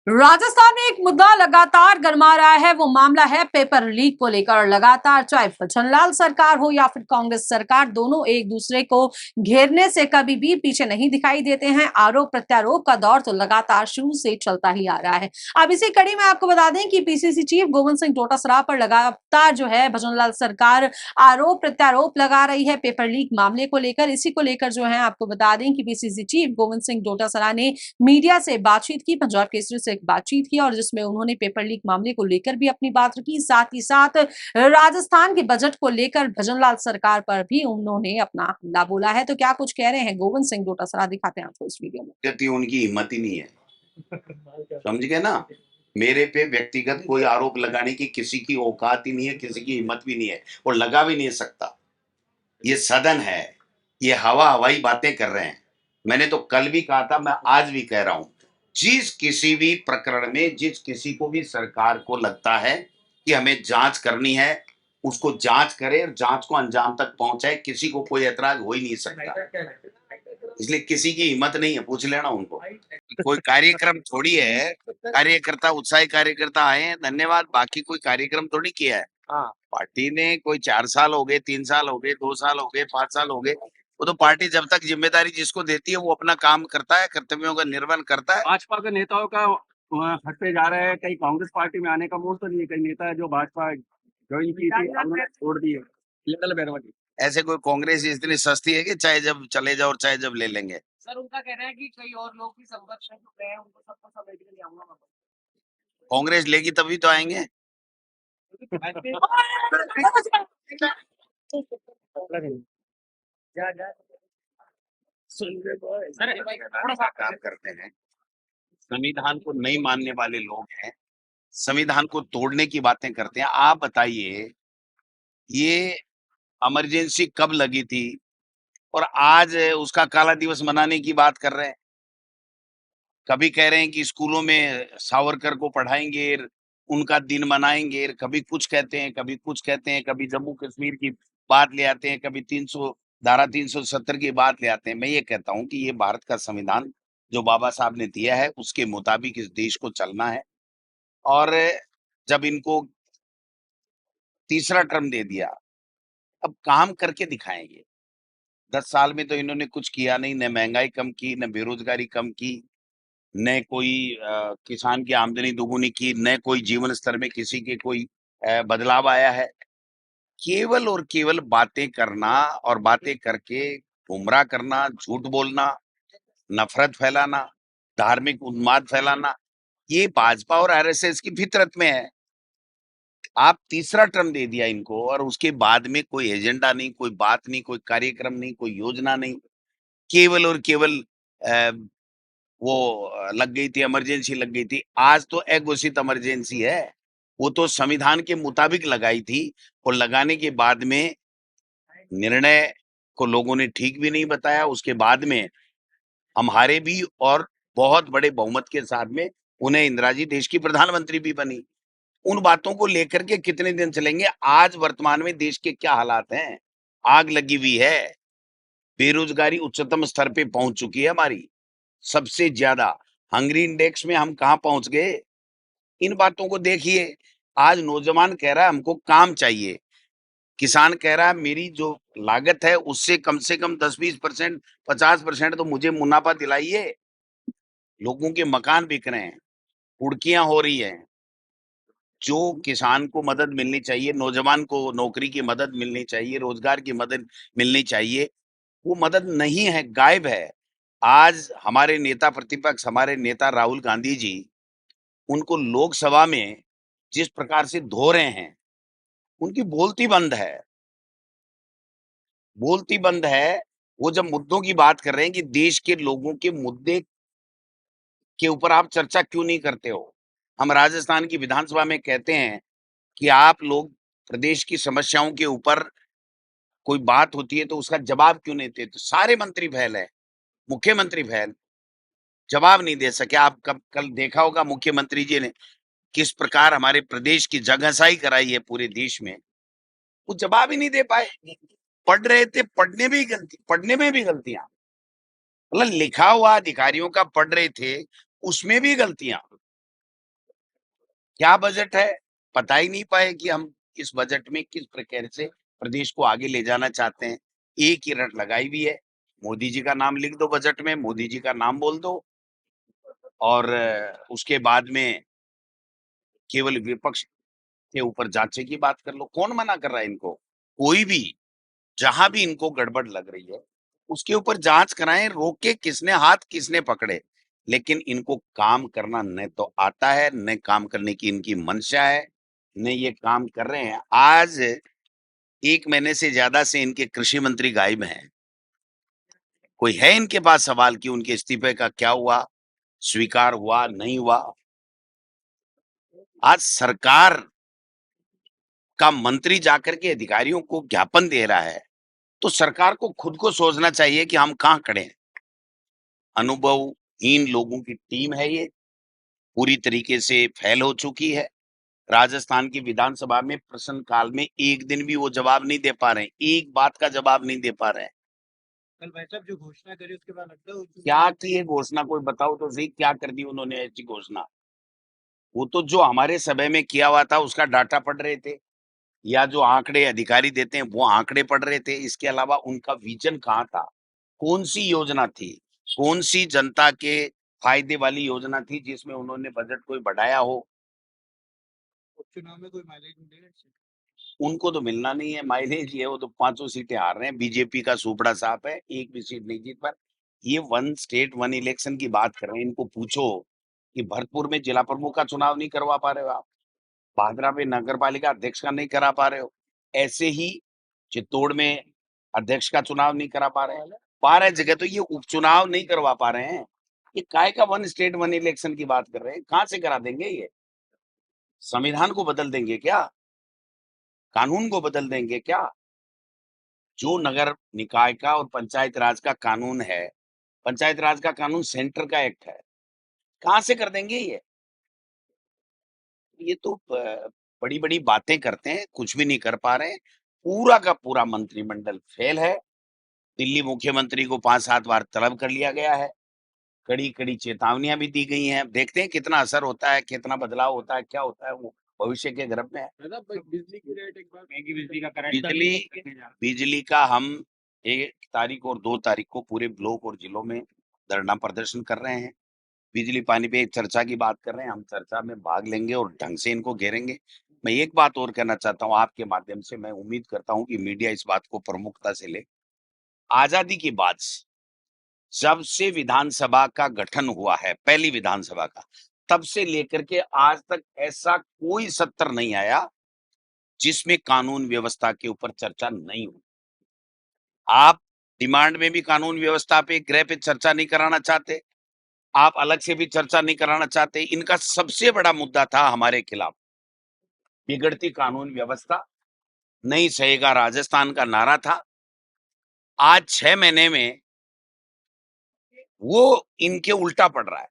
राजस्थान में एक मुद्दा लगातार गरमा रहा है। वो मामला है पेपर लीक को लेकर। लगातार चाहे भजनलाल सरकार हो या फिर कांग्रेस सरकार, दोनों एक दूसरे को घेरने से कभी भी पीछे नहीं दिखाई देते हैं। आरोप प्रत्यारोप का दौर तो लगातार शुरू से चलता ही आ रहा है। अब इसी कड़ी में आपको बता दें कि पीसीसी चीफ गोविंद सिंह डोटासरा पर लगातार जो है भजनलाल सरकार आरोप प्रत्यारोप लगा रही है पेपर लीक मामले को लेकर। इसी को लेकर जो है आपको बता दें कि पीसीसी चीफ गोविंद सिंह डोटासरा ने मीडिया से बातचीत की, पंजाब केसरी से एक बातचीत की और जिसमें उन्होंने पेपर लीक मामले को लेकर भी अपनी बात रखी। साथ ही साथ राजस्थान के बजट को लेकर भजनलाल सरकार पर भी उन्होंने अपना हमला बोला है। तो क्या कुछ कह रहे हैं गोविंद सिंह डोटासरा, दिखाते हैं आपको इस वीडियो में। व्यक्ति उनकी हिम्मत ही नहीं है, समझ गए ना। मेरे पे व्यक्तिगत कोई आरोप लगाने की किसी की औकात ही नहीं है, किसी की हिम्मत भी नहीं है और लगा भी नहीं सकता। ये सदन है, ये हवा हवाई बातें कर रहे हैं। मैंने तो कल भी कहा था, मैं आज भी कह रहा हूं, जिस किसी भी प्रकरण में जिस किसी को भी सरकार को लगता है कि हमें जांच करनी है, उसको जांच करे और जांच को अंजाम तक पहुंचाए। किसी को कोई ऐतराज हो ही नहीं सकता, इसलिए किसी की हिम्मत नहीं है, पूछ लेना उनको। कोई कार्यक्रम थोड़ी है, कार्यकर्ता उत्साही कार्यकर्ता आए हैं, धन्यवाद। बाकी कोई कार्यक्रम थोड़ी किया है। पार्टी ने कोई 4 साल हो गए, 3 साल हो गए, 2 साल हो गए, 5 साल हो गए, वो तो पार्टी जब तक जिम्मेदारी जिसको देती है वो अपना काम करता है, कर्तव्यों का निर्वहन करता है। भाजपा के नेताओं का हटते जा रहे हैं, कहीं कांग्रेस पार्टी में आने का मूड तो नहीं है। कई नेता है जो भाजपा ज्वाइन की थी उन्होंने छोड़ दी है। लिटल बैरवाजी ऐसे कोई कांग्रेस इतनी सस्ती है कि चाहे जब चले जाओ और चाहे जब ले लेंगे। सर, उनका कहना है कि कई और लोग भी संघर्ष में जुड़ रहे हैं, उनको सबको समेट के ले आऊंगा कांग्रेस लेगी तभी तो आएंगे। काम करते हैं, संविधान को नहीं मानने वाले लोग हैं, संविधान को तोड़ने की बातें करते हैं। आप बताइए, ये इमरजेंसी कब लगी थी और आज उसका काला दिवस मनाने की बात कर रहे हैं। कभी कह रहे हैं कि स्कूलों में सावरकर को पढ़ाएंगे, उनका दिन मनाएंगे, कभी कुछ कहते हैं, कभी कुछ कहते हैं, कभी जम्मू कश्मीर की बात ले आते हैं, कभी 300 धारा 370 की बात ले आते हैं। मैं ये कहता हूं कि ये भारत का संविधान जो बाबा साहब ने दिया है उसके मुताबिक इस देश को चलना है। और जब इनको तीसरा टर्म दे दिया, अब काम करके दिखाएंगे। 10 साल में तो इन्होंने कुछ किया नहीं, न महंगाई कम की, न बेरोजगारी कम की, न कोई किसान की आमदनी दोगुनी की, न कोई जीवन स्तर में किसी के कोई बदलाव आया है। केवल और केवल बातें करना और बातें करके गुमराह करना, झूठ बोलना, नफरत फैलाना, धार्मिक उन्माद फैलाना, ये भाजपा और आरएसएस की फितरत में है। आप तीसरा टर्म दे दिया इनको और उसके बाद में कोई एजेंडा नहीं, कोई बात नहीं, कोई कार्यक्रम नहीं, कोई योजना नहीं। केवल और केवल लग गई थी, इमरजेंसी लग गई थी। आज तो अघोषित इमरजेंसी है, वो तो संविधान के मुताबिक लगाई थी और लगाने के बाद में निर्णय को लोगों ने ठीक भी नहीं बताया। उसके बाद में हम हारे भी और बहुत बड़े बहुमत के साथ में उन्हें इंदिरा जी देश की प्रधानमंत्री भी बनी। उन बातों को लेकर के कितने दिन चलेंगे? आज वर्तमान में देश के क्या हालात हैं? आग लगी हुई है, बेरोजगारी उच्चतम स्तर पे पहुंच चुकी है हमारी, सबसे ज्यादा। हंगरी इंडेक्स में हम कहाँ पहुंच गए? इन बातों को देखिए। आज नौजवान कह रहा है हमको काम चाहिए, किसान कह रहा है मेरी जो लागत है उससे कम से कम 10-20%, 50% तो मुझे मुनाफा दिलाइए। लोगों के मकान बिक रहे हैं, कुर्कियां हो रही है। जो किसान को मदद मिलनी चाहिए, नौजवान को नौकरी की मदद मिलनी चाहिए, रोजगार की मदद मिलनी चाहिए, वो मदद नहीं है, गायब है। आज हमारे नेता प्रतिपक्ष, हमारे नेता राहुल गांधी जी, उनको लोकसभा में जिस प्रकार से धो रहे हैं, उनकी बोलती बंद है, बोलती बंद है। वो जब मुद्दों की बात कर रहे हैं कि देश के लोगों के मुद्दे के ऊपर आप चर्चा क्यों नहीं करते हो? हम राजस्थान की विधानसभा में कहते हैं कि आप लोग प्रदेश की समस्याओं के ऊपर कोई बात होती है तो उसका जवाब क्यों नहीं देते? तो सारे मंत्री फेल है, मुख्यमंत्री फेल, जवाब नहीं दे सके। आप कब कल देखा होगा मुख्यमंत्री जी ने किस प्रकार हमारे प्रदेश की जगहसाई कराई है पूरे देश में, वो जवाब ही नहीं दे पाए। पढ़ रहे थे, पढ़ने में भी गलतियां, मतलब लिखा हुआ अधिकारियों का पढ़ रहे थे, उसमें भी गलतियां। क्या बजट है, पता ही नहीं पाए कि हम इस बजट में किस प्रकार से प्रदेश को आगे ले जाना चाहते हैं। एक ही रट लगाई हुई है, मोदी जी का नाम लिख दो बजट में, मोदी जी का नाम बोल दो और उसके बाद में केवल विपक्ष के ऊपर जांचे की बात कर लो। कौन मना कर रहा है इनको? कोई भी जहां भी इनको गड़बड़ लग रही है उसके ऊपर जांच कराएं, रोके किसने हाथ किसने पकड़े। लेकिन इनको काम करना न तो आता है, न काम करने की इनकी मंशा है, न ये काम कर रहे हैं। आज 1 महीने से ज्यादा से इनके कृषि मंत्री गायब हैं। कोई है इनके पास सवाल कि उनके इस्तीफे का क्या हुआ, स्वीकार हुआ, नहीं हुआ? आज सरकार का मंत्री जाकर के अधिकारियों को ज्ञापन दे रहा है, तो सरकार को खुद को सोचना चाहिए कि हम कहाँ खड़े हैं। अनुभवहीन लोगों की टीम है ये, पूरी तरीके से फेल हो चुकी है। राजस्थान की विधानसभा में प्रश्नकाल में एक दिन भी वो जवाब नहीं दे पा रहे हैं, एक बात का जवाब नहीं दे पा रहे हैं। कल भाई साहब जो घोषणा करी उसके बाद लगता है क्या की ये घोषणा, कोई बताओ तो सही, क्या कर दी उन्होंने ऐसी घोषणा? वो तो जो हमारे समय में किया हुआ था उसका डाटा पढ़ रहे थे, या जो आंकड़े अधिकारी देते हैं वो आंकड़े पढ़ रहे थे। इसके अलावा उनका विजन कहाँ था? कौन सी योजना थी? कौन सी जनता के फायदे वाली योजना थी जिसमें उन्होंने बजट कोई बढ़ाया हो? चुनाव में कोई माइलेज मिलेगा? उनको तो मिलना नहीं है माइलेज, ये वो तो पांचों सीटें हार रहे हैं। बीजेपी का सुपड़ा साफ है, एक भी सीट नहीं जीत पर। ये वन स्टेट वन इलेक्शन की बात कर रहे हैं। इनको पूछो कि भरतपुर में जिला प्रमुख का चुनाव नहीं करवा पा रहे हो आप, भादरा में नगर पालिका अध्यक्ष का नहीं करा पा रहे हो, ऐसे ही चित्तौड़ में अध्यक्ष का चुनाव नहीं करा पा रहे हैं। 12 जगह तो ये उपचुनाव नहीं करवा पा रहे हैं। ये काय का वन स्टेट वन इलेक्शन की बात कर रहे हैं? कहां से करा देंगे ये? संविधान को बदल देंगे क्या? कानून को बदल देंगे क्या? जो नगर निकाय का और पंचायत राज का कानून है, पंचायत राज का कानून सेंटर का एक्ट है, कहां से कर देंगे ये? ये तो बड़ी बड़ी बातें करते हैं, कुछ भी नहीं कर पा रहे हैं। पूरा का पूरा मंत्रिमंडल फेल है। दिल्ली मुख्यमंत्री को 5-7 बार तलब कर लिया गया है, कड़ी कड़ी चेतावनियां भी दी गई हैं। देखते हैं कितना असर होता है, कितना बदलाव होता है, क्या होता है, वो भविष्य के गर्भ में है। बिजली की रेट एक बार महंगी बिजली का करंट बिजली का हम 1 तारीख और 2 तारीख को पूरे ब्लॉक और जिलों में धरना प्रदर्शन कर रहे हैं। बिजली पानी पे एक चर्चा की बात कर रहे हैं, हम चर्चा में भाग लेंगे और ढंग से इनको घेरेंगे। मैं एक बात और कहना चाहता हूँ आपके माध्यम से, मैं उम्मीद करता हूँ कि मीडिया इस बात को प्रमुखता से ले। आजादी के बाद से जब से विधानसभा का गठन हुआ है, पहली विधानसभा का, तब से लेकर के आज तक ऐसा कोई सत्र नहीं आया जिसमें कानून व्यवस्था के ऊपर चर्चा नहीं हुई। आप डिमांड में भी कानून व्यवस्था पे, गृह पे चर्चा नहीं कराना चाहते, आप अलग से भी चर्चा नहीं कराना चाहते। इनका सबसे बड़ा मुद्दा था हमारे खिलाफ बिगड़ती कानून व्यवस्था, नहीं सहेगा राजस्थान का नारा था। आज 6 महीने में वो इनके उल्टा पड़ रहा है।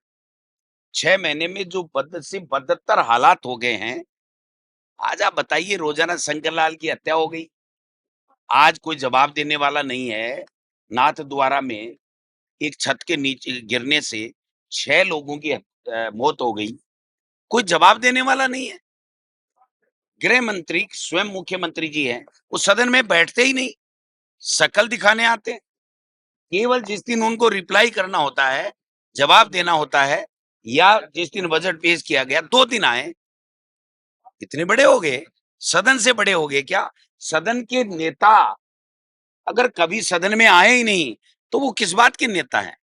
6 महीने में जो बद से बदतर हालात हो गए हैं। आज आप बताइए, रोजाना शंकरलाल की हत्या हो गई, आज कोई जवाब देने वाला नहीं है। नाथद्वारा में एक छत के नीचे गिरने से 6 लोगों की मौत हो गई, कोई जवाब देने वाला नहीं है। गृह मंत्री स्वयं मुख्यमंत्री जी हैं, वो सदन में बैठते ही नहीं, शकल दिखाने आते हैं। केवल जिस दिन उनको रिप्लाई करना होता है, जवाब देना होता है, या जिस दिन बजट पेश किया गया 2 दिन आए। इतने बड़े हो गए, सदन से बड़े हो गए क्या? सदन के नेता अगर कभी सदन में आए ही नहीं तो वो किस बात के नेता हैं?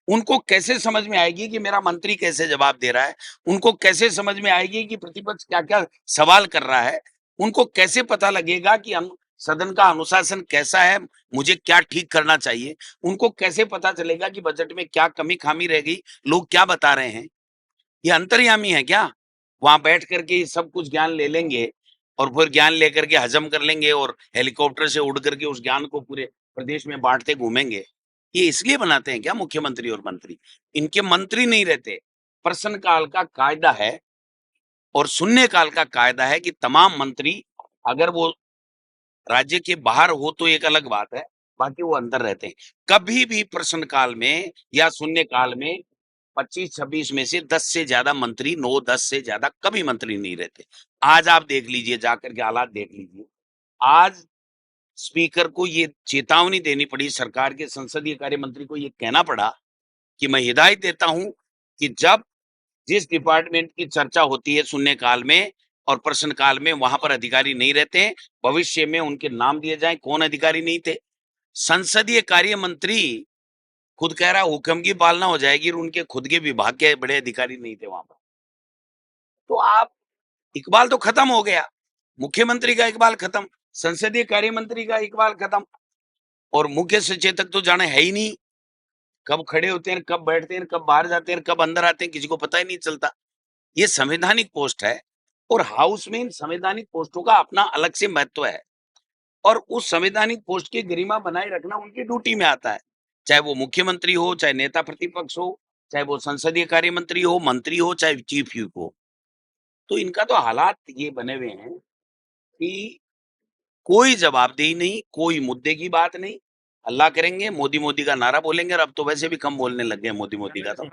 उनको कैसे समझ में आएगी कि मेरा मंत्री कैसे जवाब दे रहा है? उनको कैसे समझ में आएगी कि प्रतिपक्ष क्या-क्या सवाल कर रहा है? उनको कैसे पता लगेगा कि हम सदन का अनुशासन कैसा है, मुझे क्या ठीक करना चाहिए? उनको कैसे पता चलेगा कि बजट में क्या कमी-खामी रह गई, लोग क्या बता रहे हैं? ये अंतर्यामी है क्या? वहां बैठ करके ये सब कुछ ज्ञान ले लेंगे और फिर ज्ञान लेकर के हजम कर लेंगे और हेलीकॉप्टर से उड़ करके उस ज्ञान को पूरे प्रदेश में बांटते घूमेंगे। ये इसलिए बनाते हैं क्या मुख्यमंत्री और मंत्री? इनके मंत्री नहीं रहते। प्रश्नकाल का कायदा है और शून्यकाल का कायदा है कि तमाम मंत्री, अगर वो राज्य के बाहर हो तो एक अलग बात है, बाकी वो अंदर रहते हैं। कभी भी प्रश्नकाल में या शून्यकाल में 25-26 में से 10 से ज्यादा मंत्री, 9-10 से ज्यादा कभी मंत्री नहीं रहते। आज आप देख लीजिए, जाकर के हालात देख लीजिए। आज स्पीकर को ये चेतावनी देनी पड़ी, सरकार के संसदीय कार्य मंत्री को ये कहना पड़ा कि मैं हिदायत देता हूं कि जब जिस डिपार्टमेंट की चर्चा होती है शून्य काल में और प्रश्न काल में, वहां पर अधिकारी नहीं रहते हैं, भविष्य में उनके नाम दिए जाएं। कौन अधिकारी नहीं थे? संसदीय कार्य मंत्री खुद कह रहा हुक्म की पालना हो जाएगी और उनके खुद के विभाग के बड़े अधिकारी नहीं थे वहां पर। तो आप, इकबाल तो खत्म हो गया, मुख्यमंत्री का इकबाल खत्म, संसदीय कार्य मंत्री का इकबाल खत्म, और मुख्य सचेतक तो जाने है ही नहीं। कब खड़े होते हैं, कब बैठते हैं, कब बाहर जाते हैं, कब अंदर आते हैं, किसी को पता ही नहीं चलता। ये संवैधानिक पोस्ट है और हाउस में इन संवैधानिक पोस्टों का अपना अलग से महत्व है, और उस संवैधानिक पोस्ट की गरिमा बनाए रखना उनकी ड्यूटी में आता है। चाहे वो मुख्यमंत्री हो, चाहे नेता प्रतिपक्ष हो, चाहे वो संसदीय कार्य मंत्री हो, मंत्री हो, चाहे चीफ व्हिप हो। तो इनका तो हालात ये बने हुए हैं कि कोई जवाबदेही नहीं, कोई मुद्दे की बात नहीं। हल्ला करेंगे, मोदी मोदी का नारा बोलेंगे, और अब तो वैसे भी कम बोलने लग गए मोदी मोदी का तो।